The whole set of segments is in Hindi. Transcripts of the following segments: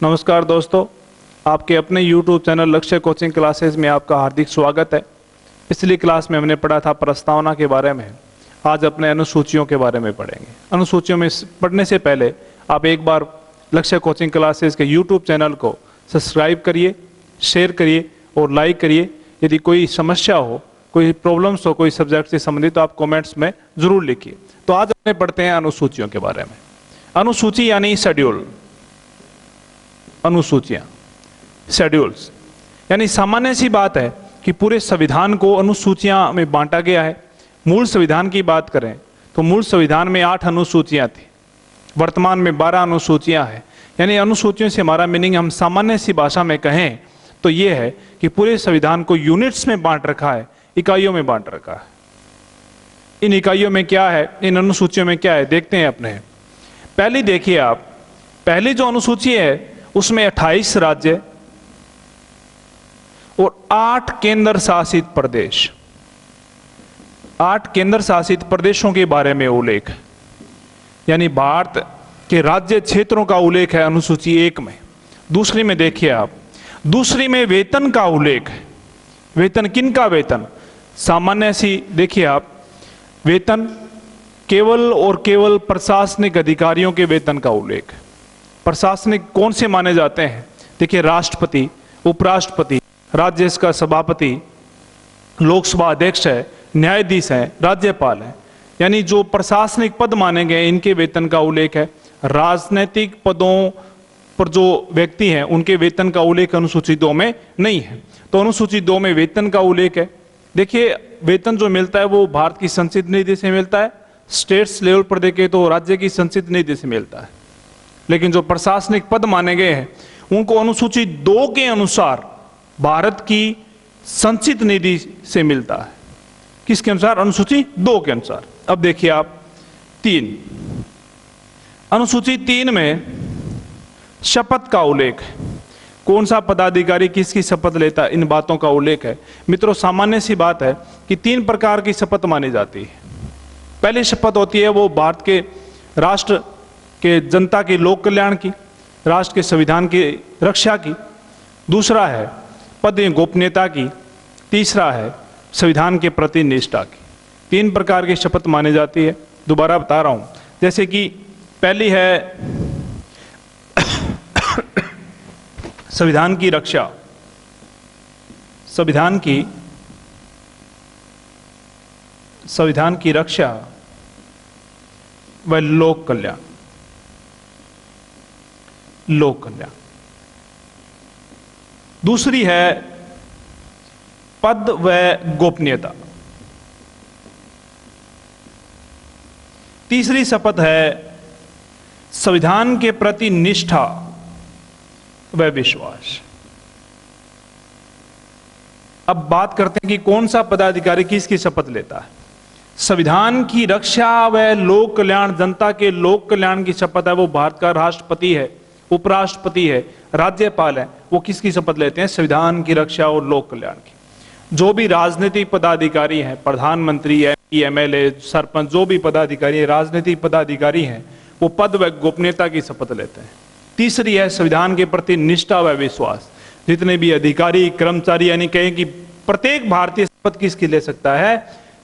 नमस्कार दोस्तों, आपके अपने YouTube चैनल लक्ष्य कोचिंग क्लासेस में आपका हार्दिक स्वागत है। पिछली क्लास में हमने पढ़ा था प्रस्तावना के बारे में। आज अपने अनुसूचियों के बारे में पढ़ेंगे। अनुसूचियों में पढ़ने से पहले आप एक बार लक्ष्य कोचिंग क्लासेस के YouTube चैनल को सब्सक्राइब करिए, शेयर करिए और लाइक करिए। यदि कोई समस्या हो, कोई प्रॉब्लम्स हो कोई सब्जेक्ट से संबंधित, तो आप कॉमेंट्स में जरूर लिखिए। तो आज अपने पढ़ते हैं अनुसूचियों के बारे में। अनुसूची यानी शेड्यूल, अनुसूचियां, शेड्यूल्स, यानी सामान्य सी बात है कि पूरे संविधान को अनुसूचियां में बांटा गया है। मूल संविधान की बात करें तो मूल संविधान में 8 अनुसूचियां थी, वर्तमान में 12 अनुसूचियां हैं। यानी अनुसूचियों से हमारा मीनिंग, हम सामान्य सी भाषा में कहें तो ये है कि पूरे संविधान को यूनिट्स में बांट रखा है, इकाइयों में बांट रखा है। इन इकाइयों में क्या है, इन अनुसूचियों में क्या है, देखते हैं अपने। पहली देखिए आप, पहली जो अनुसूची है उसमें 28 राज्य और 8 केंद्र शासित प्रदेश, 8 केंद्र शासित प्रदेशों के बारे में उल्लेख, यानी भारत के राज्य क्षेत्रों का उल्लेख है अनुसूची 1 में। दूसरी में देखिए आप, दूसरी में वेतन का उल्लेख है। वेतन किनका वेतन? सामान्य सी देखिए आप, वेतन केवल और केवल प्रशासनिक अधिकारियों के वेतन का उल्लेख है। प्रशासनिक कौन से माने जाते हैं? देखिए, राष्ट्रपति, उपराष्ट्रपति, राज्यसभा का सभापति, लोकसभा अध्यक्ष है, न्यायाधीश है, राज्यपाल है, यानी जो प्रशासनिक पद माने गए इनके वेतन का उल्लेख है। राजनीतिक पदों पर जो व्यक्ति हैं उनके वेतन का उल्लेख अनुसूची 2 में नहीं है। तो अनुसूची 2 में वेतन का उल्लेख है। देखिए, वेतन जो मिलता है वो भारत की संचित निधि से मिलता है। स्टेट्स लेवल पर देखें तो राज्य की संचित निधि से मिलता है। लेकिन जो प्रशासनिक पद माने गए हैं उनको अनुसूची 2 के अनुसार भारत की संचित निधि से मिलता है। किसके अनुसार? अनुसूची 2 के अनुसार। अब देखिए आप 3, अनुसूची 3 में शपथ का उल्लेख है। कौन सा पदाधिकारी किसकी शपथ लेता है, इन बातों का उल्लेख है। मित्रों, सामान्य सी बात है कि 3 प्रकार की शपथ मानी जाती है। पहली शपथ होती है वो भारत के राष्ट्र के जनता के लोक कल्याण की, राष्ट्र के संविधान की रक्षा की। दूसरा है पद एवं गोपनीयता की। तीसरा है संविधान के प्रति निष्ठा की। 3 प्रकार की शपथ मानी जाती है। दोबारा बता रहा हूं, जैसे कि पहली है संविधान की रक्षा, संविधान की रक्षा व लोक कल्याण, लोक कल्याण। दूसरी है पद व गोपनीयता। तीसरी शपथ है संविधान के प्रति निष्ठा व विश्वास। अब बात करते हैं कि कौन सा पदाधिकारी किसकी शपथ लेता है। संविधान की रक्षा व लोक कल्याण, जनता के लोक कल्याण की शपथ है वो भारत का राष्ट्रपति है, उपराष्ट्रपति है, राज्यपाल है। वो किसकी शपथ लेते हैं? संविधान की रक्षा और लोक कल्याण की। जो भी राजनीतिक पदाधिकारी हैं, प्रधानमंत्री, एमपी, एमएलए, सरपंच, जो भी पदाधिकारी, राजनीतिक पदाधिकारी हैं, वो पद व गोपनीयता की शपथ लेते हैं। तीसरी है संविधान के प्रति निष्ठा व विश्वास। जितने भी अधिकारी, कर्मचारी, यानी कहें कि प्रत्येक भारतीय शपथ किसकी ले सकता है?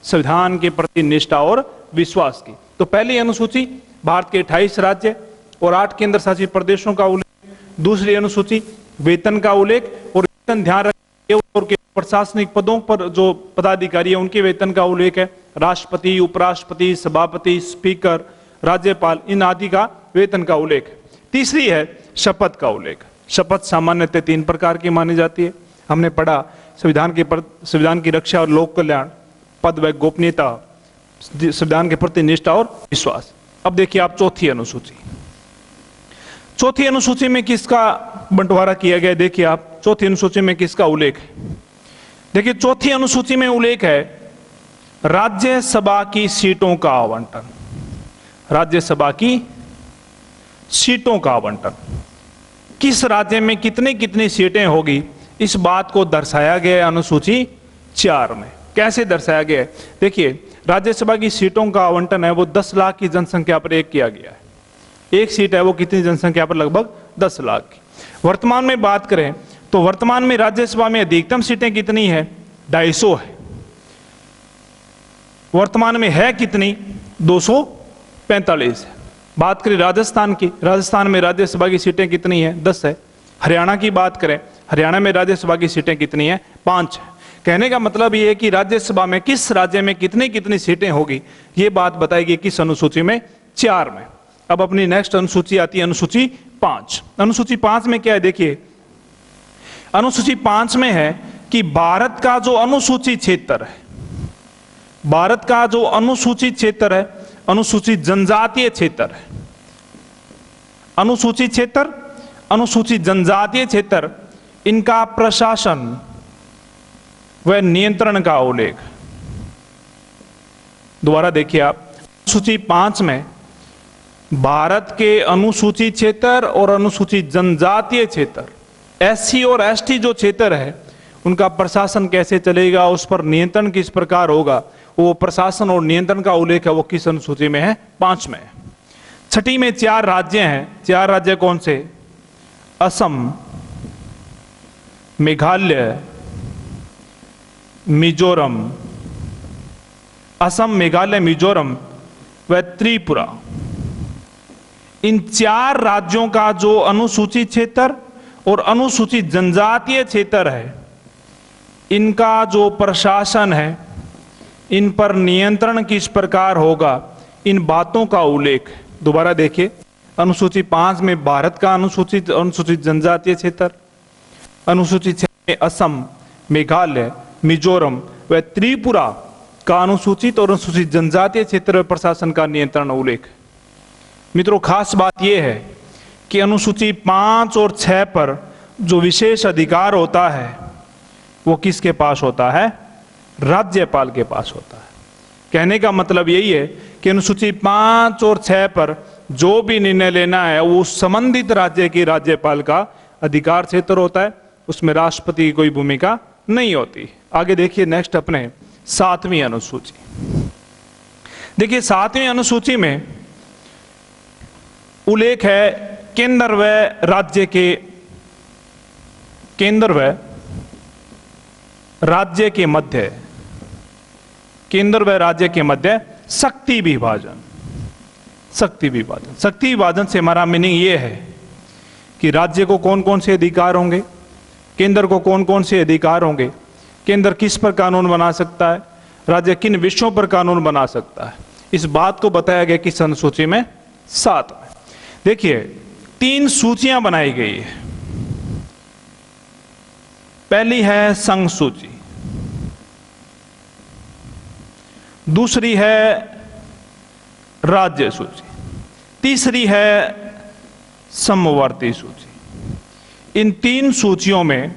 संविधान के प्रति निष्ठा और विश्वास की। तो पहली अनुसूची भारत के 28 राज्य और 8 केंद्र शासित प्रदेशों का उल्लेख। दूसरी अनुसूची वेतन का उल्लेख, और वेतन ध्यान रखिए और प्रशासनिक पदों पर जो पदाधिकारी है उनके वेतन का उल्लेख है। राष्ट्रपति, उपराष्ट्रपति, सभापति, स्पीकर, राज्यपाल, इन आदि का वेतन का उल्लेख है। तीसरी है शपथ का उल्लेख। शपथ सामान्यतः 3 प्रकार की मानी जाती है। हमने पढ़ा संविधान की रक्षा और लोक कल्याण, पद व गोपनीयता, संविधान के प्रति निष्ठा और विश्वास। अब देखिए आप चौथी अनुसूची। चौथी अनुसूची में किसका बंटवारा किया गया? देखिए आप चौथी अनुसूची में किसका उल्लेख है। देखिए, चौथी अनुसूची में उल्लेख है राज्यसभा की सीटों का आवंटन। राज्यसभा की सीटों का आवंटन, किस राज्य में कितनी कितनी सीटें होगी, इस बात को दर्शाया गया है अनुसूची 4 में। कैसे दर्शाया गया है? देखिए, राज्यसभा की सीटों का आवंटन है वो 10 लाख की जनसंख्या पर एक किया गया है। एक सीट है वो कितनी जनसंख्या पर? लगभग 10 लाख की। वर्तमान में बात करें तो वर्तमान में राज्यसभा में अधिकतम सीटें कितनी है? 250 है। वर्तमान में है कितनी? 245 है। बात करें राजस्थान की, राजस्थान में राज्यसभा की सीटें कितनी है? 10 है। हरियाणा की बात करें, हरियाणा में राज्यसभा की सीटें कितनी है? 5 है। कहने का मतलब ये है कि राज्यसभा में किस राज्य में कितनी कितनी सीटें होगी, ये बात बताएगी किस अनुसूची में? 4 में। अब अपनी नेक्स्ट अनुसूची आती है अनुसूची 5। अनुसूची 5 में क्या है? देखिए, अनुसूची 5 में है कि भारत का जो अनुसूचित क्षेत्र है, भारत का जो अनुसूचित क्षेत्र है, अनुसूचित जनजातीय क्षेत्र है, अनुसूचित क्षेत्र, अनुसूचित जनजातीय क्षेत्र, इनका प्रशासन व नियंत्रण का उल्लेख। दोबारा देखिए आप, अनुसूची 5 में भारत के अनुसूचित क्षेत्र और अनुसूचित जनजातीय क्षेत्र, एससी और एसटी जो क्षेत्र है, उनका प्रशासन कैसे चलेगा, उस पर नियंत्रण किस प्रकार होगा, वो प्रशासन और नियंत्रण का उल्लेख है, वो किस अनुसूची में है? 5 में है। छठी में 4 राज्य हैं। 4 राज्य कौन से? असम, मेघालय, मिजोरम, असम, मेघालय, मिजोरम व त्रिपुरा। इन 4 राज्यों का जो अनुसूचित क्षेत्र और अनुसूचित जनजातीय क्षेत्र है, इनका जो प्रशासन है, इन पर नियंत्रण किस प्रकार होगा, इन बातों का उल्लेख। दोबारा देखिए, अनुसूची 5 में भारत का अनुसूचित जनजातीय क्षेत्र, अनुसूचित क्षेत्र में असम, मेघालय, मिजोरम व त्रिपुरा का अनुसूचित और अनुसूचित जनजातीय क्षेत्र प्रशासन का नियंत्रण उल्लेख। मित्रों, खास बात यह है कि अनुसूची 5 और 6 पर जो विशेष अधिकार होता है, वो किसके पास होता है? राज्यपाल के पास होता है। कहने का मतलब यही है कि अनुसूची 5 और 6 पर जो भी निर्णय लेना है, वो संबंधित राज्य के राज्यपाल का अधिकार क्षेत्र होता है, उसमें राष्ट्रपति की कोई भूमिका नहीं होती। आगे देखिए, नेक्स्ट अपने 7वीं अनुसूची। देखिए, 7वीं अनुसूची में उल्लेख है केंद्र व राज्य के, केंद्र व राज्य के मध्य, केंद्र व राज्य के मध्य शक्ति विभाजन। शक्ति विभाजन, शक्ति विभाजन से हमारा मीनिंग ये है कि राज्य को कौन कौन से अधिकार होंगे, केंद्र को कौन कौन से अधिकार होंगे, केंद्र किस पर कानून बना सकता है, राज्य किन विषयों पर कानून बना सकता है, इस बात को बताया गया किस अनुसूची में? 7 में। देखिए, 3 सूचियां बनाई गई है। पहली है संघ सूची, दूसरी है राज्य सूची, तीसरी है समवर्ती सूची। इन 3 सूचियों में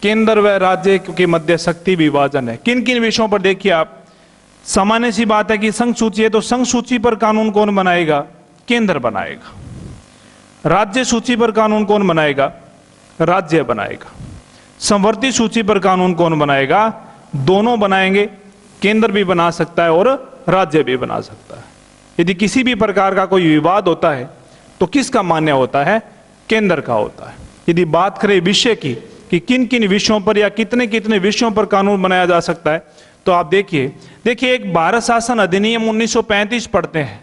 केंद्र व राज्य के मध्य शक्ति विभाजन है। किन किन विषयों पर? देखिए आप, सामान्य सी बात है कि संघ सूची है तो संघ सूची पर कानून कौन बनाएगा? केंद्र बनाएगा। राज्य सूची पर कानून कौन बनाएगा? राज्य बनाएगा। समवर्ती सूची पर कानून कौन बनाएगा? दोनों बनाएंगे, केंद्र भी बना सकता है और राज्य भी बना सकता है। यदि किसी भी प्रकार का कोई विवाद होता है तो किसका मान्य होता है? केंद्र का होता है। यदि बात करें विषय की कि किन किन विषयों पर या कितने कितने विषयों पर कानून बनाया जा सकता है, तो आप देखिए एक भारत शासन अधिनियम 1935 पढ़ते हैं।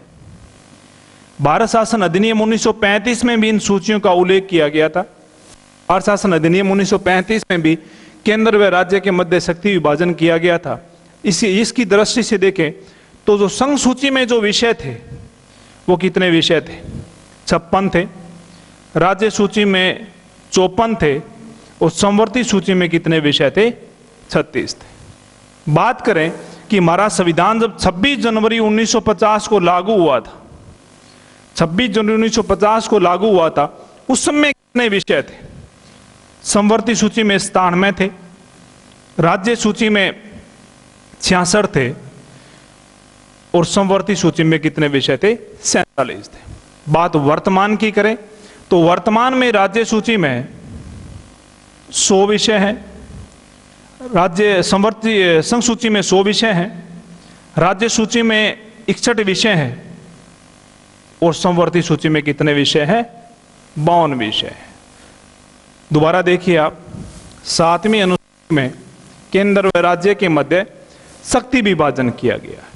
भारत शासन अधिनियम 1935 में भी इन सूचियों का उल्लेख किया गया था। भारत शासन अधिनियम 1935 में भी केंद्र व राज्य के मध्य शक्ति विभाजन किया गया था। इसकी दृष्टि से देखें तो जो संघ सूची में जो विषय थे वो कितने विषय थे? 56 थे। राज्य सूची में 54 थे और समवर्ती सूची में कितने विषय थे? 36 थे। बात करें कि हमारा संविधान जब 26 जनवरी 1950 को लागू हुआ था, 26 जनवरी 1950 को लागू हुआ था, उस समय कितने विषय थे? समवर्ती सूची में 97 थे, राज्य सूची में 66 थे और समवर्ती सूची में कितने विषय थे? 47 थे। बात वर्तमान की करें तो वर्तमान में राज्य सूची में 100 विषय हैं, राज्य समवर्ती संघ सूची में 100 विषय हैं, राज्य सूची में 61 विषय हैं और समवर्ती सूची में कितने विषय हैं? 52 विषय हैं। दोबारा देखिए आप, 7वीं अनुसूची में केंद्र व राज्य के मध्य शक्ति विभाजन किया गया है।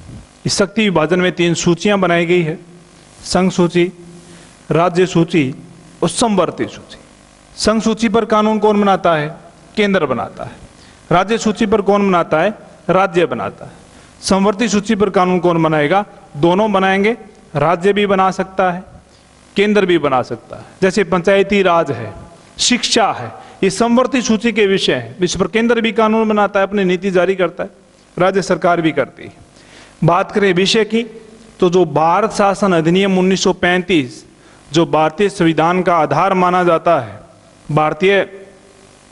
इस शक्ति विभाजन में 3 सूचियां बनाई गई है, संघ सूची, राज्य सूची और समवर्ती सूची। संघ सूची पर कानून कौन बनाता है? केंद्र बनाता है। राज्य सूची पर कौन बनाता है? राज्य बनाता है। समवर्ती सूची पर कानून कौन बनाएगा? दोनों बनाएंगे। राज्य भी बना सकता है, केंद्र भी बना सकता है। जैसे पंचायती राज है, शिक्षा है, ये समवर्ती सूची के विषय है। इस पर केंद्र भी कानून बनाता है, अपनी नीति जारी करता है, राज्य सरकार भी करती है। बात करें विषय की, तो जो भारत शासन अधिनियम 1935 जो भारतीय संविधान का आधार माना जाता है, भारतीय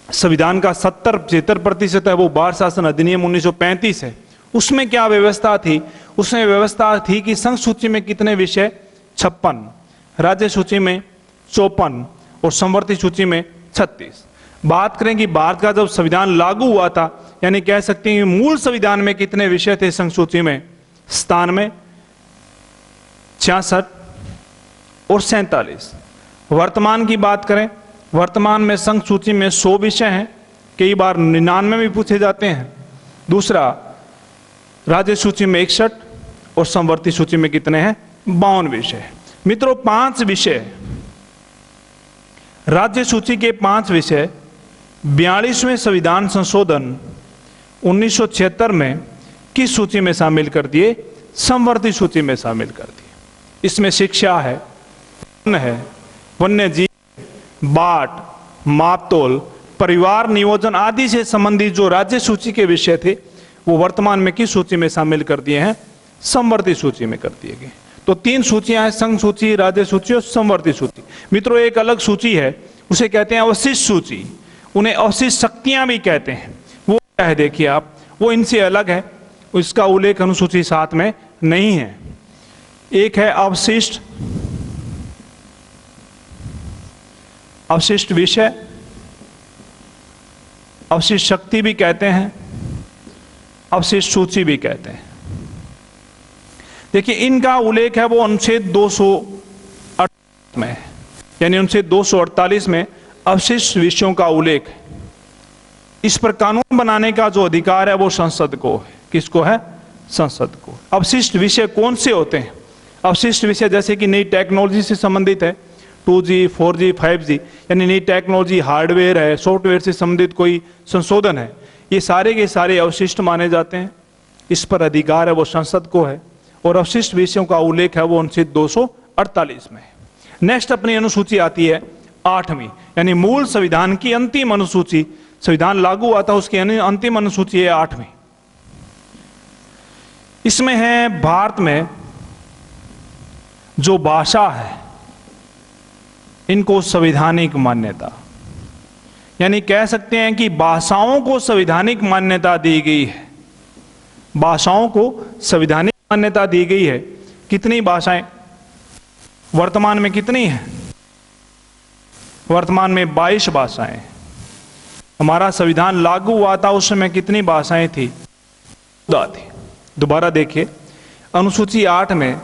संविधान का 70-75% है वो भारत शासन अधिनियम 1935 है। उसमें क्या व्यवस्था थी? उसमें व्यवस्था थी कि संघ सूची में कितने विषय? 56, राज्य सूची में 54 और समवर्ती सूची में 36। बात करें कि भारत का जब संविधान लागू हुआ था, यानी कह सकते हैं कि मूल संविधान में कितने विषय थे संघ सूची में? 97, 66 और 47। वर्तमान की बात करें, वर्तमान में संघ सूची में 100 विषय हैं, कई बार 99 भी पूछे जाते हैं। दूसरा, राज्य सूची में 61 और समवर्ती सूची में कितने हैं? 52 विषय। मित्रों, 5 विषय, राज्य सूची के 5 विषय 42वें संविधान संशोधन 1976 में किस सूची में शामिल कर दिए? समवर्ती सूची में शामिल कर दिए। इसमें शिक्षा है, वन है, वन्य जीव, बाट, मापतोल, परिवार नियोजन आदि से संबंधित जो राज्य सूची के विषय थे वो वर्तमान में किस सूची में शामिल कर दिए हैं? समवर्ती सूची में कर दिए गए। तो 3 सूचियां हैं, संघ सूची, राज्य सूची और समवर्ती सूची। मित्रों, एक अलग सूची है, उसे कहते हैं अवशिष्ट सूची, उन्हें अवशिष्ट शक्तियां भी कहते हैं। वो क्या है देखिए आप, वो इनसे अलग है, इसका उल्लेख अनुसूची 7 में नहीं है। एक है अवशिष्ट विषय, अवशिष्ट शक्ति भी कहते हैं, अवशिष्ट सूची भी कहते हैं। देखिए, इनका उल्लेख है वो अनुच्छेद 248 में, यानी अनुच्छेद 248 में अवशिष्ट विषयों का उल्लेख है। इस पर कानून बनाने का जो अधिकार है वो संसद को है। किसको है? संसद को। अवशिष्ट विषय कौन से होते हैं? अवशिष्ट विषय जैसे कि नई टेक्नोलॉजी से संबंधित है, 2G, 4G, 5G, यानी नई टेक्नोलॉजी, हार्डवेयर है, सॉफ्टवेयर से संबंधित कोई संशोधन है, ये सारे के सारे अवशिष्ट माने जाते हैं। इस पर अधिकार है वो संसद को है, और अवशिष्ट विषयों का उल्लेख है वो अनुच्छेद 248 में है। नेक्स्ट अपनी अनुसूची आती है 8वीं, यानी मूल संविधान की अंतिम अनुसूची। संविधान लागू हुआ था, उसकी अंतिम अनुसूची है 8वीं। इसमें है भारत में जो भाषा है इनको संवैधानिक मान्यता, यानी कह सकते हैं कि भाषाओं को संवैधानिक मान्यता दी गई है। भाषाओं को संवैधानिक मान्यता दी गई है। कितनी भाषाएं वर्तमान में कितनी हैं? वर्तमान में 22 भाषाएं। हमारा संविधान लागू हुआ था उस समय कितनी भाषाएं थी? 14 थी। दोबारा देखिए, अनुसूची 8 में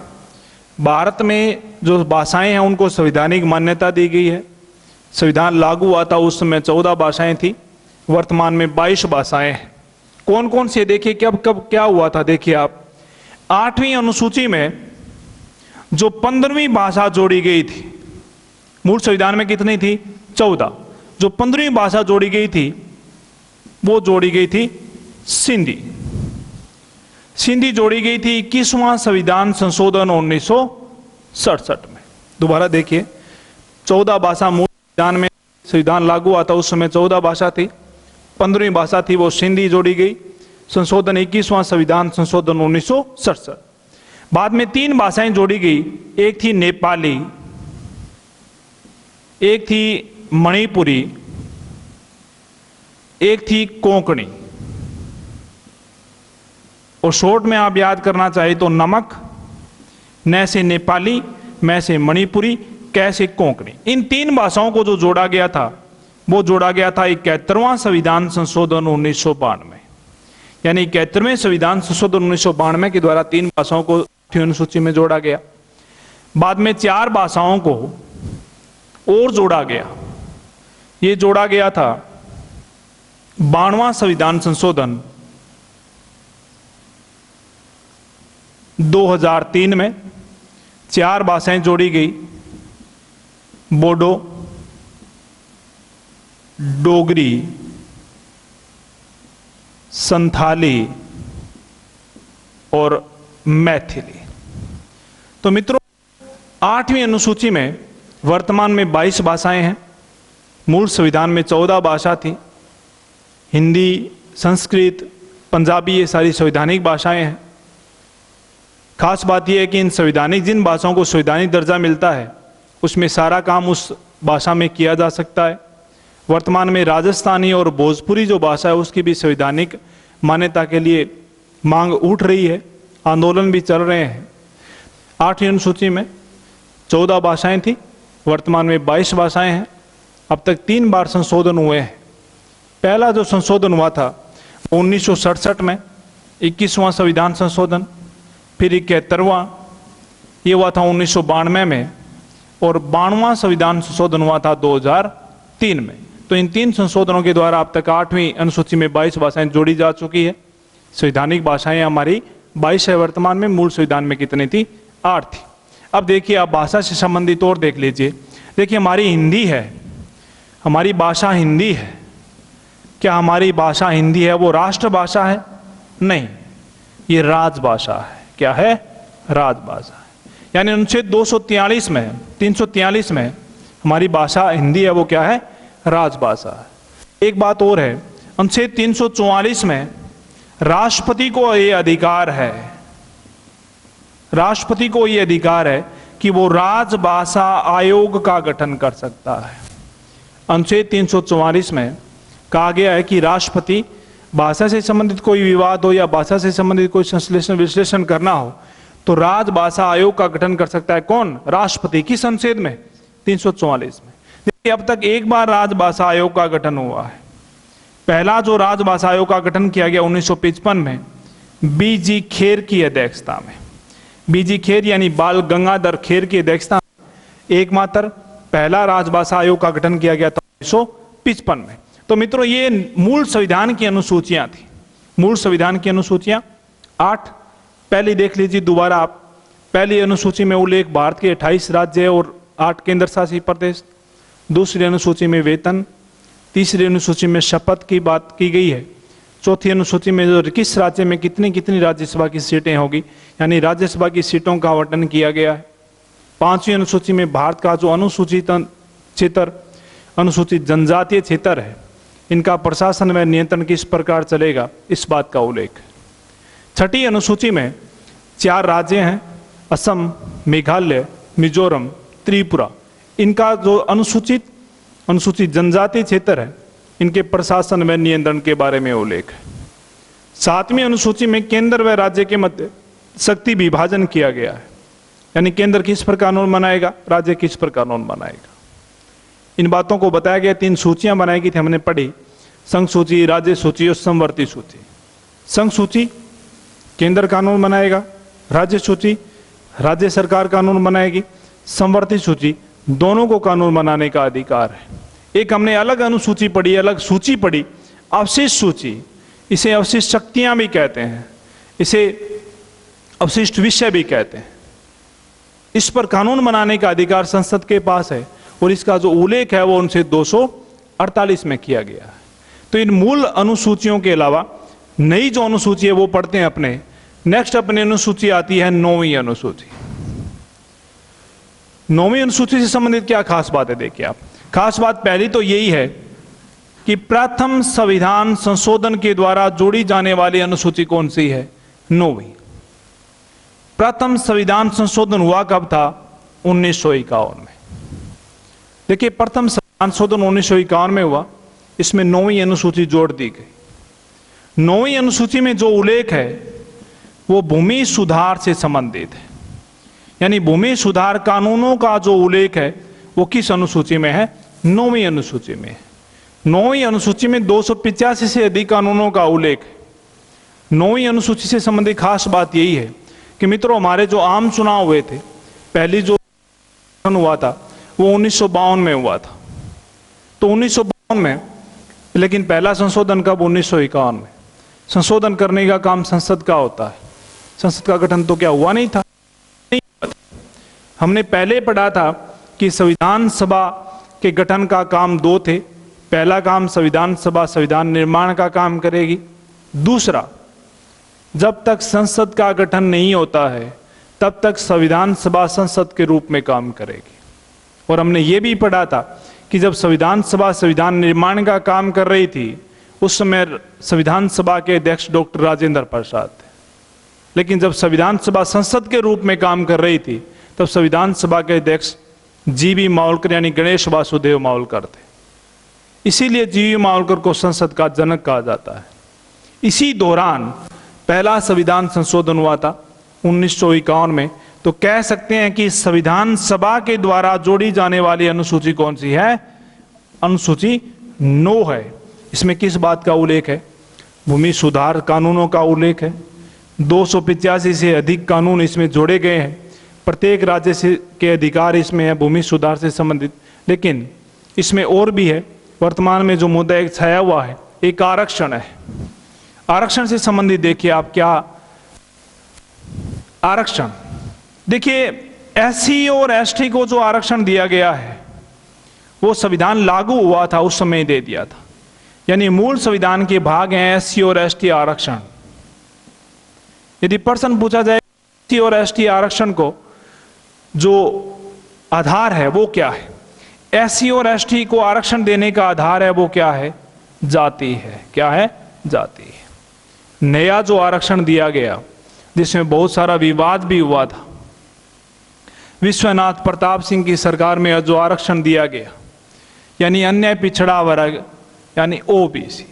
भारत में जो भाषाएं हैं उनको संवैधानिक मान्यता दी गई है। संविधान लागू हुआ था उस समय 14 भाषाएं थी, वर्तमान में 22 भाषाएं हैं। कौन कौन से? देखिए कब कब क्या हुआ था। देखिए आप, 8वीं अनुसूची में जो 15वीं भाषा जोड़ी गई थी, मूल संविधान में कितनी थी? 14। जो 15वीं भाषा जोड़ी गई थी वो जोड़ी गई थी सिंधी। सिंधी जोड़ी गई थी 21वां संविधान संशोधन 1967 में। दोबारा देखिए, 14 भाषा मूल संविधान में, संविधान लागू हुआ था उस समय 14 भाषा थी, 15वीं भाषा थी वो सिंधी जोड़ी गई, संशोधन 21वां संविधान संशोधन 1967। बाद में 3 भाषाएं जोड़ी गई, एक थी नेपाली, एक थी मणिपुरी, एक थी कोंकणी। और शॉर्ट में आप याद करना चाहिए तो नमक, न से नेपाली, मैं से मणिपुरी, कैसे कोंकणी। इन 3 भाषाओं को जो जोड़ा गया था वो जोड़ा गया था 71वां संविधान संशोधन 1992 में, यानी 71वें संविधान संशोधन 1992 के द्वारा 3 भाषाओं को अनुसूची में जोड़ा गया। बाद में 4 भाषाओं को और जोड़ा गया, ये जोड़ा गया था 92वां संविधान संशोधन 2003 में। 4 भाषाएं जोड़ी गई, बोडो, डोगरी, संथाली और मैथिली। तो मित्रों, 8वीं अनुसूची में वर्तमान में 22 भाषाएं हैं। मूल संविधान में 14 भाषा थी। हिंदी, संस्कृत, पंजाबी, ये सारी संवैधानिक भाषाएं हैं। खास बात यह है कि इन संवैधानिक जिन भाषाओं को संवैधानिक दर्जा मिलता है उसमें सारा काम उस भाषा में किया जा सकता है। वर्तमान में राजस्थानी और भोजपुरी जो भाषा है उसकी भी संवैधानिक मान्यता के लिए मांग उठ रही है, आंदोलन भी चल रहे हैं। 8वीं अनुसूची में 14 भाषाएं थी, वर्तमान में 22 भाषाएं हैं। अब तक 3 बार संशोधन हुए हैं। पहला जो संशोधन हुआ था 1967 में, 21वां संविधान संशोधन, फिर 71वां, ये हुआ था 1992 में, और 92वां संविधान संशोधन हुआ था 2003 में। तो इन 3 संशोधनों के द्वारा अब तक 8वीं अनुसूची में 22 भाषाएं जोड़ी जा चुकी है। संवैधानिक भाषाएं हमारी 22 है वर्तमान में, मूल संविधान में कितनी थी? 8 थी। अब देखिए, आप भाषा से संबंधित और देख लीजिए। देखिए, हमारी हिंदी है, हमारी भाषा हिंदी है। क्या हमारी भाषा हिंदी है वो राष्ट्रभाषा है? नहीं, ये राजभाषा है। क्या है? राजभाषा है। यानी अनुच्छेद 243 में, 343 में हमारी भाषा हिंदी है, वो क्या है? राजभाषा है। एक बात और है, अनुच्छेद 344 में राष्ट्रपति को ये अधिकार है, राष्ट्रपति को ये अधिकार है कि वो राजभाषा आयोग का गठन कर सकता है। अनुच्छेद 344 में कहा गया है कि राष्ट्रपति भाषा से संबंधित कोई विवाद हो या भाषा से संबंधित कोई संश्लेषण विश्लेषण करना हो तो राजभाषा आयोग का गठन कर सकता है। कौन? राष्ट्रपति। की संसद में? 344 में। देखिए, अब तक 1 बार राजभाषा आयोग का गठन हुआ है। पहला जो राजभाषा आयोग का गठन किया गया 1955 में बीजी खेर की अध्यक्षता में। बीजी खेर यानी बाल गंगाधर खेर की अध्यक्षता में एकमात्र पहला राजभाषा आयोग का गठन किया गया था 1955 में। तो मित्रों, ये मूल संविधान की अनुसूचियां थी। मूल संविधान की अनुसूचियां 8। पहली देख लीजिए दोबारा आप। पहली अनुसूची में उल्लेख भारत के 28 राज्य और 8 केंद्र शासित प्रदेश। दूसरी अनुसूची में वेतन। तीसरी अनुसूची में शपथ की बात की गई है। चौथी अनुसूची में जो किस राज्य में कितनी कितनी राज्यसभा की सीटें होगी, यानी राज्यसभा की सीटों का आवंटन किया गया है। 5वीं अनुसूची में भारत का जो अनुसूचित क्षेत्र, अनुसूचित जनजातीय क्षेत्र है, इनका प्रशासन व नियंत्रण किस प्रकार चलेगा, इस बात का उल्लेख। 6ठी अनुसूची में 4 राज्य हैं, असम, मेघालय, मिजोरम, त्रिपुरा। इनका जो अनुसूचित जनजातीय क्षेत्र है, इनके प्रशासन व नियंत्रण के बारे में उल्लेख है। 7वीं अनुसूची में केंद्र व राज्य के मध्य शक्ति विभाजन किया गया है, यानी केंद्र किस पर कानून बनाएगा, राज्य किस पर कानून बनाएगा। इन बातों को बताया गया। 3 सूचियां बनाई गई थी, हमने पढ़ी, संघ सूची, राज्य सूची और समवर्ती सूची। संघ सूची केंद्र कानून बनाएगा, राज्य सूची राज्य सरकार कानून बनाएगी, समवर्ती सूची दोनों को कानून बनाने का अधिकार है। एक हमने अलग अनुसूची पढ़ी, अलग सूची पढ़ी, अवशिष्ट सूची। इसे अवशिष्ट शक्तियां भी कहते हैं, इसे अवशिष्ट विषय भी कहते हैं। इस पर कानून बनाने का अधिकार संसद के पास है और इसका जो उल्लेख है वो उनसे 248 में किया गया है। तो इन मूल अनुसूचियों के अलावा नई जो अनुसूची है वो पढ़ते हैं अपने। नेक्स्ट अपनी अनुसूची आती है 9वीं अनुसूची। 9वीं अनुसूची से संबंधित क्या खास बात है? देखिए आप, खास बात पहली तो यही है कि प्रथम संविधान संशोधन के द्वारा जोड़ी जाने वाली अनुसूची कौन सी है? 9वीं। प्रथम संविधान संशोधन हुआ कब था? 1951 में। देखिए, प्रथम संविधान संशोधन 1951 में हुआ, इसमें 9वीं अनुसूची जोड़ दी गई। 9वीं अनुसूची में जो उल्लेख है वो भूमि सुधार से संबंधित है, यानी भूमि सुधार कानूनों का जो उल्लेख है वो किस अनुसूची में है? 9वीं अनुसूची में। 9वीं अनुसूची में 285 से अधिक कानूनों का उल्लेख है। 9वीं अनुसूची से संबंधित खास बात यही है कि मित्रों, हमारे जो आम चुनाव हुए थे, पहली जो हुआ था वो 1952 में हुआ था। तो 1952 में, लेकिन पहला संशोधन कब? 1951 में। संशोधन करने का काम संसद का होता है, संसद का गठन तो क्या हुआ नहीं था? नहीं हुआ था। हमने पहले पढ़ा था कि संविधान सभा के गठन का काम दो थे। पहला काम संविधान सभा संविधान निर्माण का काम करेगी। दूसरा, जब तक संसद का गठन नहीं होता है तब तक संविधान सभा संसद के रूप में काम करेगी। और हमने ये भी पढ़ा था कि जब संविधान सभा संविधान निर्माण का काम कर रही थी उस समय संविधान सभा के अध्यक्ष डॉक्टर राजेंद्र प्रसाद थे, लेकिन जब संविधान सभा संसद के रूप में काम कर रही थी तब संविधान सभा के अध्यक्ष जीवी मावलकर यानी गणेश वासुदेव मावलकर थे। इसीलिए जीवी मावलकर को संसद का जनक कहा जाता है। इसी दौरान पहला संविधान संशोधन हुआ था 1951 में। तो कह सकते हैं कि संविधान सभा के द्वारा जोड़ी जाने वाली अनुसूची कौन सी है? अनुसूची 9 है। इसमें किस बात का उल्लेख है? भूमि सुधार कानूनों का उल्लेख है। 285 से अधिक कानून इसमें जोड़े गए हैं। प्रत्येक राज्य से के अधिकार इसमें है भूमि सुधार से संबंधित। लेकिन इसमें और भी है। वर्तमान में जो मुद्दा एक छाया हुआ है, एक आरक्षण है। आरक्षण से संबंधित देखिए आप क्या आरक्षण, देखिए एससी और एसटी को जो आरक्षण दिया गया है वो संविधान लागू हुआ था उस समय दे दिया था। यानी मूल संविधान के भाग हैं एससी और एसटी आरक्षण। यदि प्रश्न पूछा जाए एससी और एसटी आरक्षण को जो आधार है वो क्या है? एससी और एसटी को आरक्षण देने का आधार है वो क्या है? जाति है। क्या है? जाति है। नया जो आरक्षण दिया गया जिसमें बहुत सारा विवाद भी हुआ था, विश्वनाथ प्रताप सिंह की सरकार में जो आरक्षण दिया गया यानी अन्य पिछड़ा वर्ग यानी ओबीसी,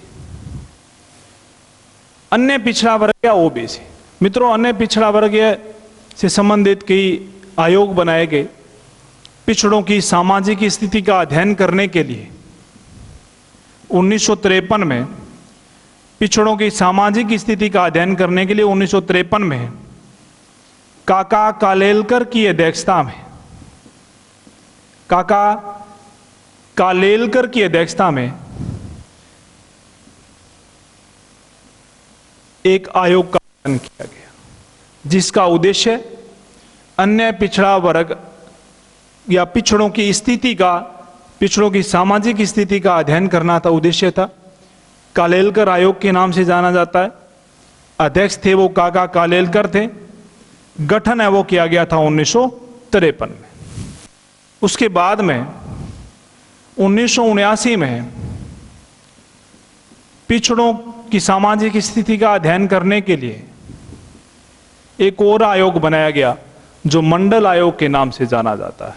अन्य पिछड़ा वर्ग या ओबीसी। मित्रों, अन्य पिछड़ा वर्ग से संबंधित कई आयोग बनाए गए पिछड़ों की सामाजिक स्थिति का अध्ययन करने के लिए। 1953 में पिछड़ों की सामाजिक स्थिति का अध्ययन करने के लिए 1953 में काका कालेलकर की अध्यक्षता में एक आयोग का गठन किया गया जिसका उद्देश्य अन्य पिछड़ा वर्ग या पिछड़ों की सामाजिक स्थिति का अध्ययन करना था, उद्देश्य था। कालेलकर आयोग के नाम से जाना जाता है। अध्यक्ष थे वो काका कालेलकर थे। गठन है वो किया गया था 1953 में। उसके बाद में 1979 में पिछड़ों की सामाजिक स्थिति का अध्ययन करने के लिए एक और आयोग बनाया गया जो मंडल आयोग के नाम से जाना जाता है।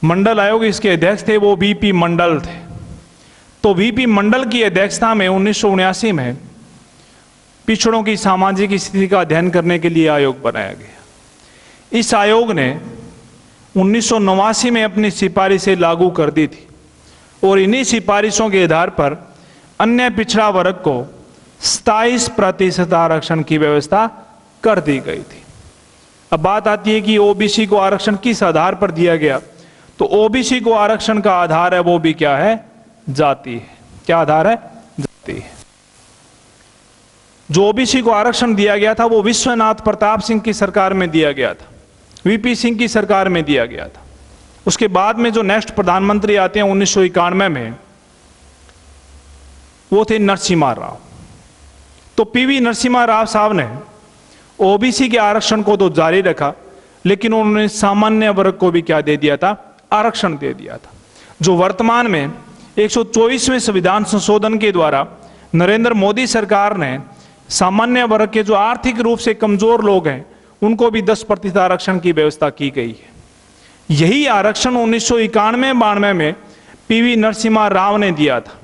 मंडल आयोग, इसके अध्यक्ष थे वो वीपी मंडल थे। तो वीपी मंडल की अध्यक्षता में 1979 में पिछड़ों की सामाजिक स्थिति का अध्ययन करने के लिए आयोग बनाया गया। इस आयोग ने 1989 में अपनी सिफारिशें लागू कर दी थी और इन्हीं सिफारिशों के आधार पर अन्य पिछड़ा वर्ग को 27% आरक्षण की व्यवस्था कर दी गई थी। अब बात आती है कि ओबीसी को आरक्षण किस आधार पर दिया गया? तो ओबीसी को आरक्षण का आधार है वो भी क्या है? जाति है। क्या आधार है? जाति है। जो ओबीसी को आरक्षण दिया गया था वो विश्वनाथ प्रताप सिंह की सरकार में दिया गया था, वीपी सिंह की सरकार में दिया गया था। उसके बाद में जो नेक्स्ट प्रधानमंत्री आते हैं 1991 में, वो थे नरसिम्हा राव। तो पीवी नरसिम्हा राव साहब ने ओबीसी के आरक्षण को तो जारी रखा, लेकिन उन्होंने सामान्य वर्ग को भी क्या दे दिया था? आरक्षण दे दिया था। जो वर्तमान में 124वें संविधान संशोधन के द्वारा नरेंद्र मोदी सरकार ने सामान्य वर्ग के जो आर्थिक रूप से कमजोर लोग हैं उनको भी 10% आरक्षण की व्यवस्था की गई है। यही आरक्षण 1991-92 में पीवी नरसिम्हा राव ने दिया था।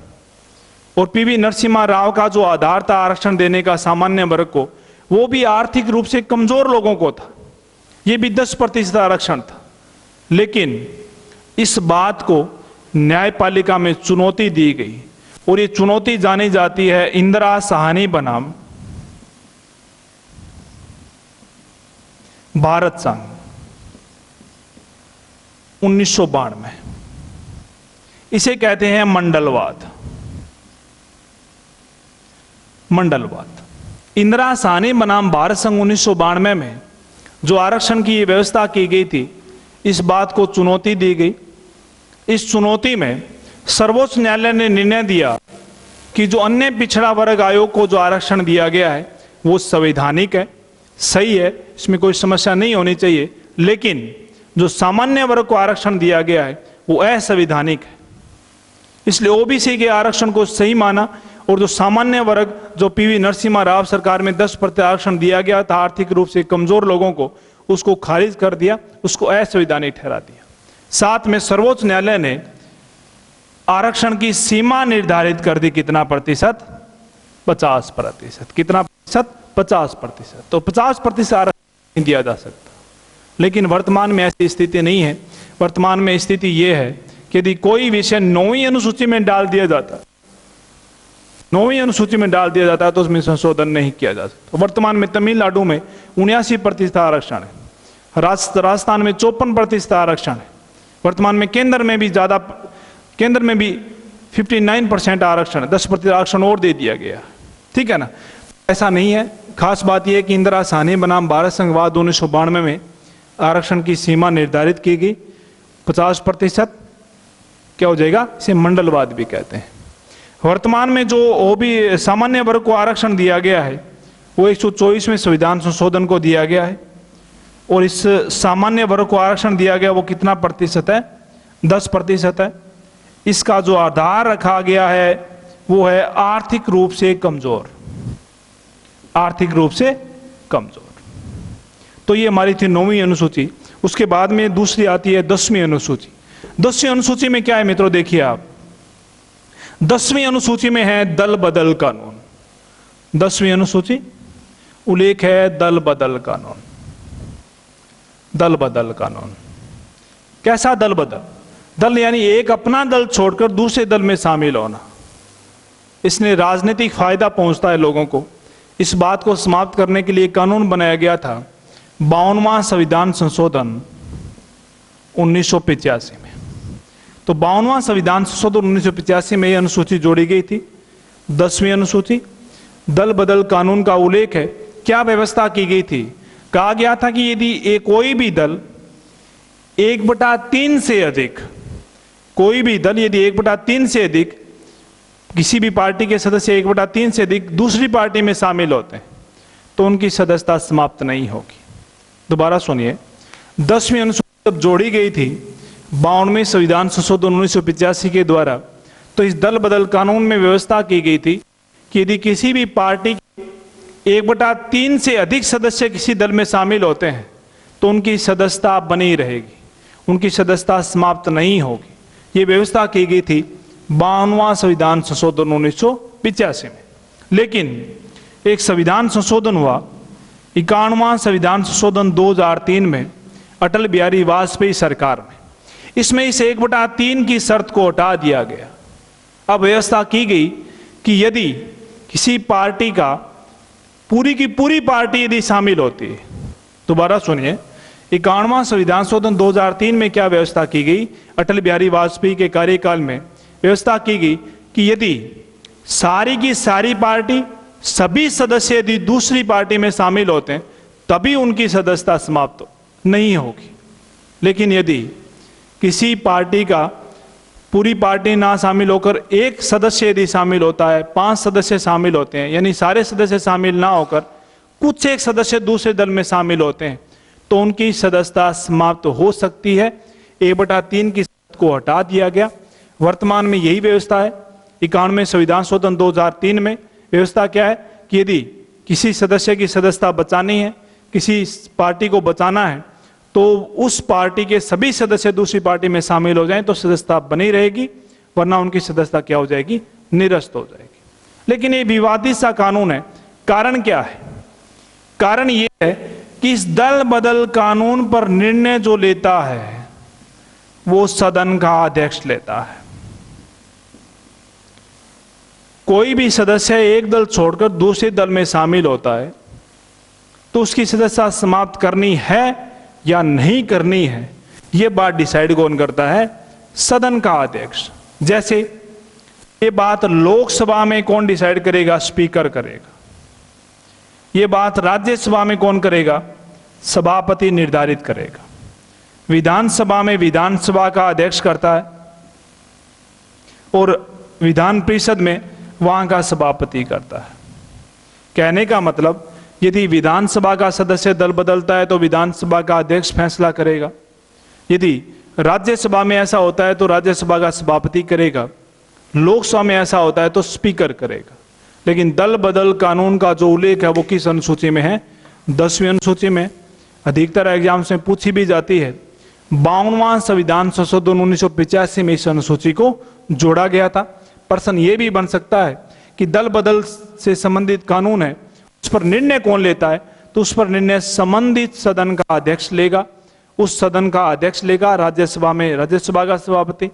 और पीवी नरसिम्हा राव का जो आधार था आरक्षण देने का सामान्य वर्ग को, वो भी आर्थिक रूप से कमजोर लोगों को था। ये भी 10% आरक्षण था। लेकिन इस बात को न्यायपालिका में चुनौती दी गई और ये चुनौती जानी जाती है इंदिरा साहनी बनाम भारत संघ 1992। इसे कहते हैं मंडलवाद। मंडलवाद। इंदिरा साहनी बनाम भारत संघ 1992 में जो आरक्षण की व्यवस्था की गई थी, इस बात को चुनौती दी गई। इस चुनौती में सर्वोच्च न्यायालय ने निर्णय दिया कि जो अन्य पिछड़ा वर्ग आयोग को जो आरक्षण दिया गया है वो संवैधानिक है, सही है, इसमें कोई समस्या नहीं होनी चाहिए। लेकिन जो सामान्य वर्ग को आरक्षण दिया गया है वो असंवैधानिक है। इसलिए ओबीसी के आरक्षण को सही माना और जो सामान्य वर्ग, जो पीवी नरसिम्हा राव सरकार में 10% आरक्षण दिया गया था आर्थिक रूप से कमजोर लोगों को, उसको खारिज कर दिया, उसको असंवैधानिक ठहरा दिया। साथ में सर्वोच्च न्यायालय ने आरक्षण की सीमा निर्धारित कर दी। कितना प्रतिशत? 50%। कितना प्रतिशत? 50%। तो 50% आरक्षण दिया जा सकता। लेकिन वर्तमान में ऐसी स्थिति नहीं है। वर्तमान में स्थिति यह है कि यदि कोई विषय 9वीं अनुसूची में डाल दिया जाता, 9वीं अनुसूची में डाल दिया जाता है तो उसमें संशोधन नहीं किया जा सकता। तो वर्तमान में तमिलनाडु में 79% आरक्षण है, राजस्थान में 54% आरक्षण है। वर्तमान में केंद्र में भी 59% आरक्षण है, 10% आरक्षण और दे दिया गया। ठीक है ना? ऐसा नहीं है। खास बात यह है कि इंदिरा साहनी बनाम भारत संघवाद 1992 में आरक्षण की सीमा निर्धारित की गई 50%। क्या हो जाएगा? इसे मंडलवाद भी कहते हैं। वर्तमान में जो भी सामान्य वर्ग को आरक्षण दिया गया है वो 124वें संविधान संशोधन को दिया गया है। और इस सामान्य वर्ग को आरक्षण दिया गया वो कितना प्रतिशत है? 10% है। इसका जो आधार रखा गया है वो है आर्थिक रूप से कमजोर। आर्थिक रूप से कमजोर। तो ये हमारी थी 9वीं अनुसूची। उसके बाद में दूसरी आती है 10वीं अनुसूची। 10वीं अनुसूची में क्या है मित्रों? देखिए आप, 10वीं अनुसूची में है दल बदल कानून। 10वीं अनुसूची उल्लेख है दल बदल कानून। दल बदल कानून कैसा दल बदल? दल यानी एक अपना दल छोड़कर दूसरे दल में शामिल होना। इसने राजनीतिक फायदा पहुंचता है लोगों को। इस बात को समाप्त करने के लिए कानून बनाया गया था 52वां संविधान संशोधन 1985 में। तो 52वां संविधान संशोधन 1985 में यह अनुसूची जोड़ी गई थी, 10वीं अनुसूची। दल बदल कानून का उल्लेख है। क्या व्यवस्था की गई थी? कहा गया था कि यदि कोई भी दल 1/3 से अधिक, कोई भी दल यदि 1/3 से अधिक, किसी भी पार्टी के सदस्य 1/3 से अधिक दूसरी पार्टी में शामिल होते हैं तो उनकी सदस्यता समाप्त नहीं होगी। दोबारा सुनिए, 10वीं अनुसूची जब जोड़ी गई थी 52वें संविधान संशोधन 1985 के द्वारा, तो इस दल बदल कानून में व्यवस्था की गई थी कि यदि किसी भी पार्टी के 1/3 से अधिक सदस्य किसी दल में शामिल होते हैं तो उनकी सदस्यता बनी रहेगी, उनकी सदस्यता समाप्त नहीं होगी। ये व्यवस्था की गई थी 52वां संविधान संशोधन 1985 में। लेकिन एक संविधान संशोधन हुआ 51वां संविधान संशोधन 2003 में अटल बिहारी वाजपेयी सरकार में। इसमें इस 1/3 की शर्त को हटा दिया गया। अब व्यवस्था की गई कि यदि किसी पार्टी का पूरी की पूरी पार्टी यदि शामिल होती है, दोबारा सुनिए, 51वां संविधान संशोधन 2003 में क्या व्यवस्था की गई? अटल बिहारी वाजपेयी के कार्यकाल में व्यवस्था की गई कि यदि सारी की सारी पार्टी, सभी सदस्य यदि दूसरी पार्टी में शामिल होते हैं तभी उनकी सदस्यता समाप्त नहीं होगी। लेकिन यदि किसी पार्टी का पूरी पार्टी ना शामिल होकर एक सदस्य यदि शामिल होता है, 5 सदस्य शामिल होते हैं, यानी सारे सदस्य शामिल ना होकर कुछ एक सदस्य दूसरे दल में शामिल होते हैं तो उनकी सदस्यता समाप्त हो सकती है। 1/3 की शर्त को हटा दिया गया। वर्तमान में यही व्यवस्था है। 91वें संविधान संशोधन 2003 में व्यवस्था क्या है कि यदि किसी सदस्य की सदस्यता बचानी है, किसी पार्टी को बचाना है, तो उस पार्टी के सभी सदस्य दूसरी पार्टी में शामिल हो जाएं तो सदस्यता बनी रहेगी, वरना उनकी सदस्यता क्या हो जाएगी? निरस्त हो जाएगी। लेकिन ये विवादित सा कानून है। कारण क्या है? कारण ये है कि इस दल बदल कानून पर निर्णय जो लेता है वो सदन का अध्यक्ष लेता है। कोई भी सदस्य एक दल छोड़कर दूसरे दल में शामिल होता है तो उसकी सदस्यता समाप्त करनी है या नहीं करनी है, यह बात डिसाइड कौन करता है? सदन का अध्यक्ष। जैसे ये बात लोकसभा में कौन डिसाइड करेगा? स्पीकर करेगा। ये बात राज्यसभा में कौन करेगा? सभापति निर्धारित करेगा। विधानसभा में विधानसभा का अध्यक्ष करता है और विधान परिषद में वहां का सभापति करता है। कहने का मतलब, यदि विधानसभा का सदस्य दल बदलता है तो विधानसभा का अध्यक्ष फैसला करेगा। यदि राज्यसभा में ऐसा होता है तो राज्यसभा का सभापति करेगा। लोकसभा में ऐसा होता है तो स्पीकर करेगा। लेकिन दल बदल कानून का जो उल्लेख है वो किस अनुसूची में है? 10वीं अनुसूची में। अधिकतर एग्जाम्स में पूछी भी जाती है। 52वां संविधान संशोधन 1985 में इस अनुसूची को जोड़ा गया था। प्रश्न ये भी बन सकता है कि दल बदल से संबंधित कानून है, उस पर निर्णय कौन लेता है? तो उस पर निर्णय संबंधित सदन का अध्यक्ष लेगा। उस सदन का अध्यक्ष लेगा। राज्यसभा में राज्यसभा का सभापति,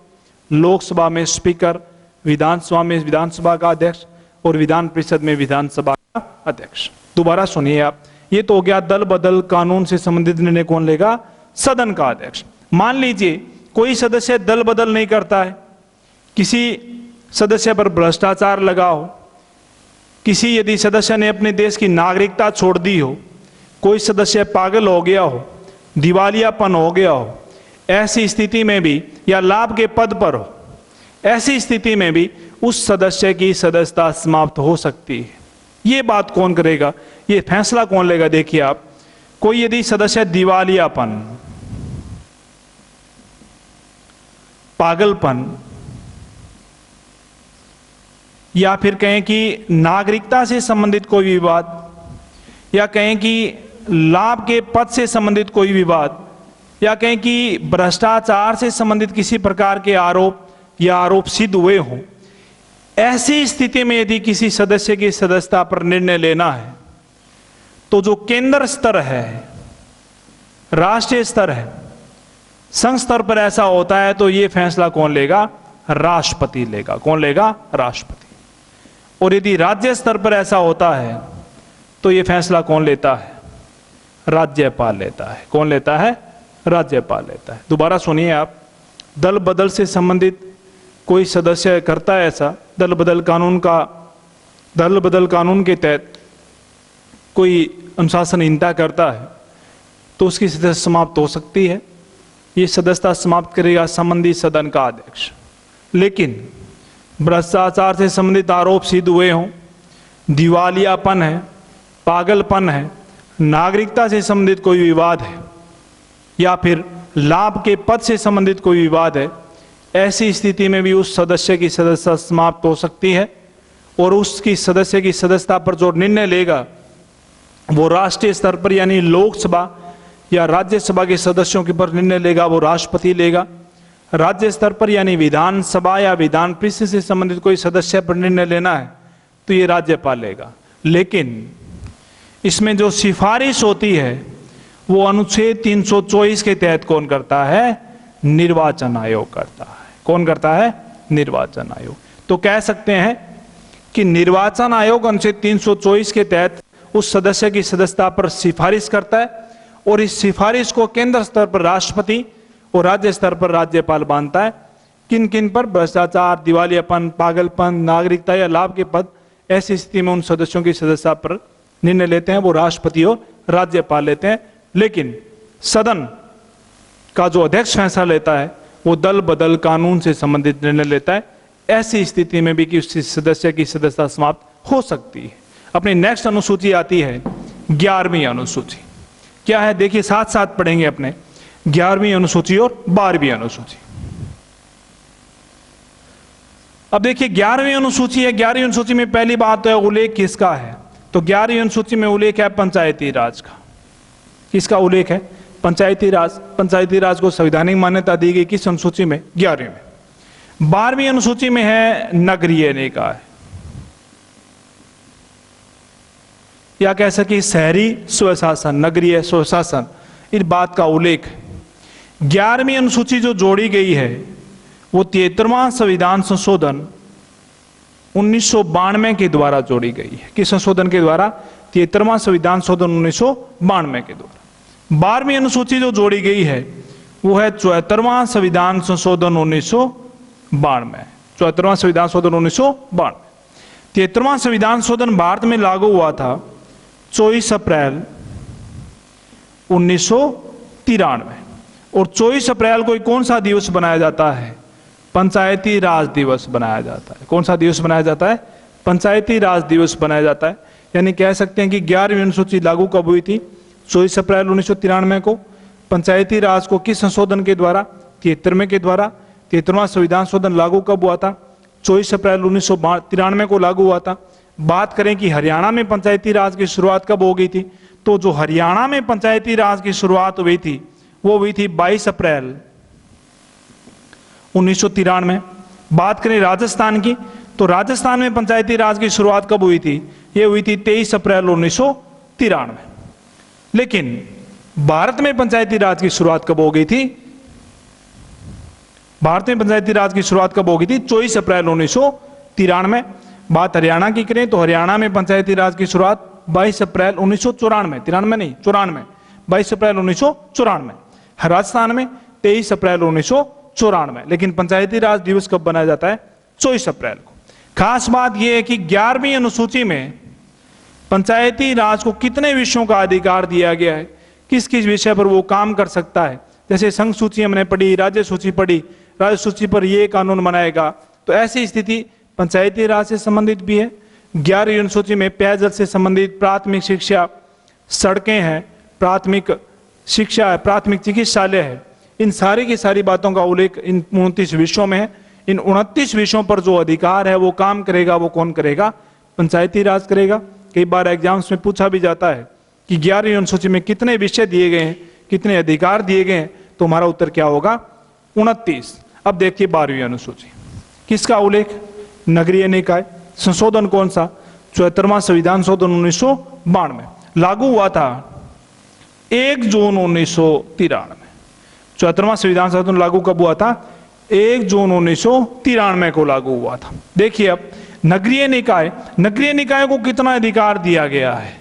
लोकसभा में स्पीकर, विधानसभा में विधानसभा का अध्यक्ष और विधान परिषद में विधानसभा का अध्यक्ष। दोबारा सुनिए आप, ये तो हो गया दल बदल कानून से संबंधित निर्णय कौन लेगा? सदन का अध्यक्ष। मान लीजिए कोई सदस्य दल बदल नहीं करता है, किसी सदस्य पर भ्रष्टाचार लगा हो, किसी यदि सदस्य ने अपने देश की नागरिकता छोड़ दी हो, कोई सदस्य पागल हो गया हो, दिवालियापन हो गया हो, ऐसी स्थिति में भी, या लाभ के पद पर हो, ऐसी स्थिति में भी उस सदस्य की सदस्यता समाप्त हो सकती है। ये बात कौन करेगा? ये फैसला कौन लेगा? देखिए आप, कोई यदि सदस्य दिवालियापन, पागलपन, या फिर कहें कि नागरिकता से संबंधित कोई विवाद, या कहें कि लाभ के पद से संबंधित कोई विवाद, या कहें कि भ्रष्टाचार से संबंधित किसी प्रकार के आरोप या आरोप सिद्ध हुए हों, ऐसी स्थिति में यदि किसी सदस्य की सदस्यता पर निर्णय लेना है तो जो केंद्र स्तर है, राष्ट्रीय स्तर है, संघ स्तर पर ऐसा होता है तो ये फैसला कौन लेगा? राष्ट्रपति लेगा। कौन लेगा? राष्ट्रपति। और यदि राज्य स्तर पर ऐसा होता है तो ये फैसला कौन लेता है? राज्यपाल लेता है। कौन लेता है? राज्यपाल लेता है। दोबारा सुनिए आप, दल बदल से संबंधित कोई सदस्य करता है ऐसा, दल बदल कानून के तहत कोई अनुशासनहीनता करता है तो उसकी सदस्यता समाप्त हो सकती है। ये सदस्यता समाप्त करेगा संबंधित सदन का अध्यक्ष। लेकिन भ्रष्टाचार से संबंधित आरोप सिद्ध हुए हों, दिवालियापन है, पागलपन है, नागरिकता से संबंधित कोई विवाद है, या फिर लाभ के पद से संबंधित कोई विवाद है, ऐसी स्थिति में भी उस सदस्य की सदस्यता समाप्त हो सकती है। और उसकी सदस्य की सदस्यता पर जो निर्णय लेगा वो राष्ट्रीय स्तर पर यानी लोकसभा या राज्यसभा के सदस्यों के पर निर्णय लेगा वो राष्ट्रपति लेगा। राज्य स्तर पर यानी विधानसभा या विधान परिषद से संबंधित कोई सदस्य पर निर्णय लेना है तो ये राज्यपाल लेगा। लेकिन इसमें जो सिफारिश होती है वो अनुच्छेद 324 के तहत कौन करता है? निर्वाचन आयोग करता है। कौन करता है? निर्वाचन आयोग। तो कह सकते हैं कि निर्वाचन आयोग अनुच्छेद 324 के तहत उस सदस्य की सदस्यता पर सिफारिश करता है और इस सिफारिश को केंद्र स्तर पर राष्ट्रपति और राज्य स्तर पर राज्यपाल बांधता है। किन किन पर? भ्रष्टाचार, दिवालियापन, पागलपन, नागरिकता या लाभ के पद, ऐसी स्थिति में उन सदस्यों की सदस्यता पर निर्णय लेते हैं वो राष्ट्रपति और राज्यपाल लेते हैं। लेकिन सदन का जो अध्यक्ष फैसला लेता है वो दल बदल कानून से संबंधित निर्णय लेता है। ऐसी स्थिति में भी कि उस सदस्य की सदस्यता समाप्त हो सकती है। अपनी नेक्स्ट अनुसूची आती है 11वीं अनुसूची। क्या है? देखिए, साथ साथ पढ़ेंगे अपने 11वीं अनुसूची और 12वीं अनुसूची। अब देखिए 11वीं अनुसूची है। 11वीं अनुसूची में पहली बात है उल्लेख किसका है? तो 11वीं अनुसूची में उल्लेख है पंचायती राज का। किसका उल्लेख है? पंचायती राज। पंचायती राज को संवैधानिक मान्यता दी गई किस अनुसूची में? 11वीं में। 12वीं अनुसूची में है नगरीय निकाय, या कह सके शहरी स्वशासन, नगरीय स्वशासन, इस बात का उल्लेख है। 11वीं अनुसूची जो जोड़ी गई है वो 73वां संविधान संशोधन 1992 के द्वारा जोड़ी गई है। किस संशोधन के द्वारा? 73वां संविधान संशोधन 1992 के द्वारा। 12वीं अनुसूची जो जोड़ी गई है वो है 74वां संविधान संशोधन 1992, 74वां संविधान शोधन 1992। 73वां संविधान शोधन भारत में लागू हुआ था 24 अप्रैल 1993, और 24 अप्रैल को कौन सा दिवस बनाया जाता है? पंचायती राज दिवस बनाया जाता है। कौन सा दिवस बनाया जाता है? पंचायती राज दिवस बनाया जाता है। यानी कह सकते हैं कि 11वीं अनुसूची लागू कब हुई थी? 24 अप्रैल 1993 को। पंचायती राज को किस संशोधन के द्वारा? 73वें के द्वारा। 73वां संविधान शोधन लागू कब हुआ था? 24 अप्रैल 1993 को लागू हुआ था। बात करें कि हरियाणा में पंचायती राज की शुरुआत कब हो गई थी, तो जो हरियाणा में पंचायती राज की शुरुआत हुई थी वो हुई थी 22 अप्रैल 1993। बात करें राजस्थान की, तो राजस्थान में पंचायती राज की शुरुआत कब हुई थी? ये हुई थी 23 अप्रैल 1993। लेकिन भारत में पंचायती राज की शुरुआत कब हो गई थी? भारत में पंचायती राज की शुरुआत कब हो गई थी? 24 अप्रैल 1993। बात हरियाणा की करें तो हरियाणा में पंचायती राज की शुरुआत 22 अप्रैल 1994, 93 नहीं 94, 22 अप्रैल 1994। राजस्थान में 23 अप्रैल 1994। लेकिन पंचायती राज दिवस कब बनाया जाता है? 24 अप्रैल को। खास बात यह है कि 11वीं अनुसूची में पंचायती राज को कितने विषयों का अधिकार दिया गया है, किस किस विषय पर वो काम कर सकता है। जैसे संघ सूची हमने पढ़ी, राज्य सूची पढ़ी, राज्य सूची पर ये कानून बनाएगा, तो ऐसी स्थिति पंचायती राज से संबंधित भी है। 11वीं अनुसूची में पेयजल से संबंधित प्राथमिक शिक्षा, सड़कें हैं, प्राथमिक शिक्षा है, प्राथमिक चिकित्सालय है, इन सारी की सारी बातों का उल्लेख इन 29 विषयों में है। इन 29 विषयों पर जो अधिकार है वो काम करेगा, वो कौन करेगा? पंचायती राज करेगा। कई बार एग्जाम्स में पूछा भी जाता है कि 11वीं अनुसूची में कितने विषय दिए गए हैं, कितने अधिकार दिए गए हैं, तो हमारा उत्तर क्या होगा? 29। अब देखिए 12वीं अनुसूची, किसका उल्लेख? नगरीय निकाय। संशोधन कौन सा? 74वां संविधान शोधन 1992 लागू हुआ था 1 जून 1993। 74वां संविधान शोधन लागू कब हुआ था? 1 जून 1993 को लागू हुआ था। देखिए अब नगरीय निकाय, नगरीय निकायों को कितना अधिकार दिया गया है?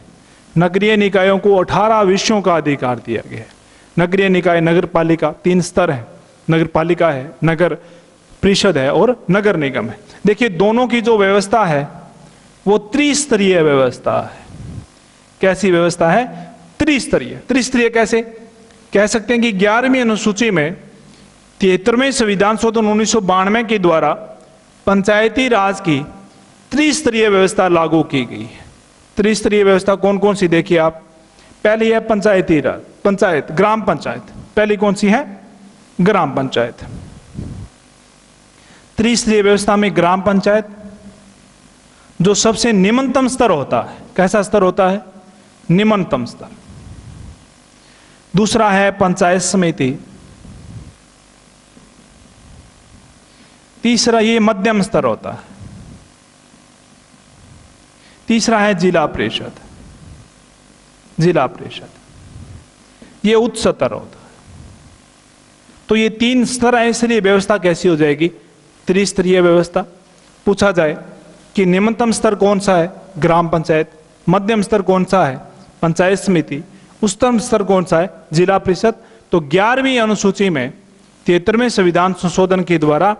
नगरीय निकायों को 18 विषयों का अधिकार दिया गया है। नगरीय निकाय, नगर पालिका, 3 स्तर है, नगर पालिका है, नगर परिषद है और नगर निगम है। देखिए दोनों की जो व्यवस्था है वो त्रिस्तरीय व्यवस्था है। कैसी व्यवस्था है? त्रिस्तरीय। त्रिस्तरीय कैसे कह सकते हैं कि 11वीं अनुसूची में 73वें संविधान शोधन 1992 के द्वारा पंचायती राज की त्रिस्तरीय व्यवस्था लागू की गई है। त्रिस्तरीय व्यवस्था कौन कौन सी? देखिए आप, पहली है पंचायती राज, पंचायत, ग्राम पंचायत। पहली कौन सी है? ग्राम पंचायत। त्रिस्तरीय व्यवस्था में ग्राम पंचायत जो सबसे निम्नतम स्तर होता है, कैसा स्तर होता है? निम्नतम स्तर। दूसरा है पंचायत समिति। तीसरा ये मध्यम स्तर होता है। तीसरा है जिला परिषद। जिला परिषद ये उच्च स्तर होता है। तो ये 3 स्तर है, इसलिए व्यवस्था कैसी हो जाएगी? त्रिस्तरीय व्यवस्था। पूछा जाए कि निम्नतम स्तर कौन सा है? ग्राम पंचायत। मध्यम स्तर कौन सा है? पंचायत समिति। उच्चतम स्तर कौन सा है? जिला परिषद। तो 11वीं अनुसूची में 73वें संविधान संशोधन के द्वारा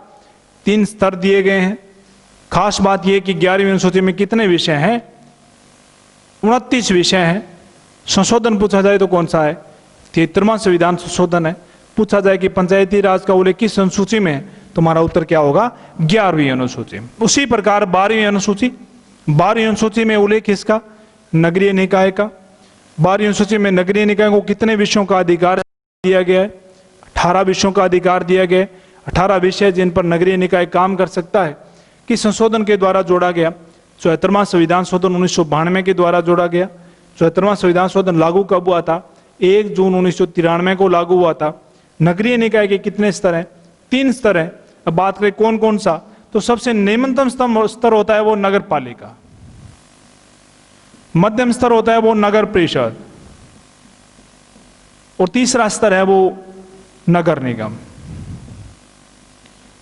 3 स्तर दिए गए हैं। खास बात यह कि 11वीं अनुसूची में कितने विषय हैं? 29 विषय हैं। संशोधन पूछा जाए तो कौन सा है? 73वां संविधान संशोधन है। पूछा जाए कि पंचायती राज का उल्लेख किस अनुसूची में है, तो हमारा उत्तर क्या होगा? 11वीं अनुसूची। उसी प्रकार 12वीं अनुसूची, 12वीं अनुसूची में उल्लेख किसका? नगरीय निकाय का। 12वीं अनुसूची में नगरीय निकाय को कितने विषयों का अधिकार दिया गया है? 18 विषयों का अधिकार दिया गया है। 18 विषय जिन पर नगरीय निकाय काम कर सकता है। किस संशोधन के द्वारा जोड़ा गया? 74वां संविधान शोधन 1992 के द्वारा जोड़ा गया। 74वां संविधान शोधन लागू कब हुआ था? 1 जून 1993 को लागू हुआ था। नगरीय निकाय के कितने स्तर हैं? 3 स्तर हैं। अब बात करें कौन कौन सा, तो सबसे निम्नतम स्तर होता है वो नगर पालिका, मध्यम स्तर होता है वो नगर परिषद, और तीसरा स्तर है वो नगर निगम।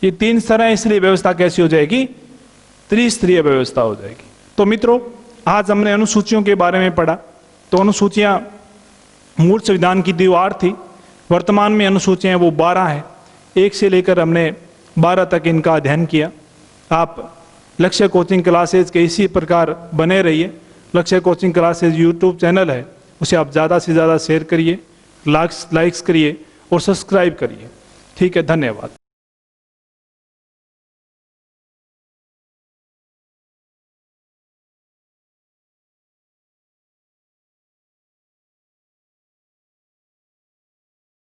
ये 3 स्तर है, इसलिए व्यवस्था कैसी हो जाएगी? त्रिस्तरीय व्यवस्था हो जाएगी। तो मित्रों, आज हमने अनुसूचियों के बारे में पढ़ा। तो अनुसूचियां मूल संविधान की दीवार थी। वर्तमान में अनुसूचियां वो 12 है। 1 से लेकर हमने 12 तक इनका अध्ययन किया। आप लक्ष्य कोचिंग क्लासेज के इसी प्रकार बने रहिए। लक्ष्य कोचिंग क्लासेज यूट्यूब चैनल है, उसे आप ज़्यादा से ज़्यादा शेयर करिए, लाइक्स करिए और सब्सक्राइब करिए। ठीक है, धन्यवाद।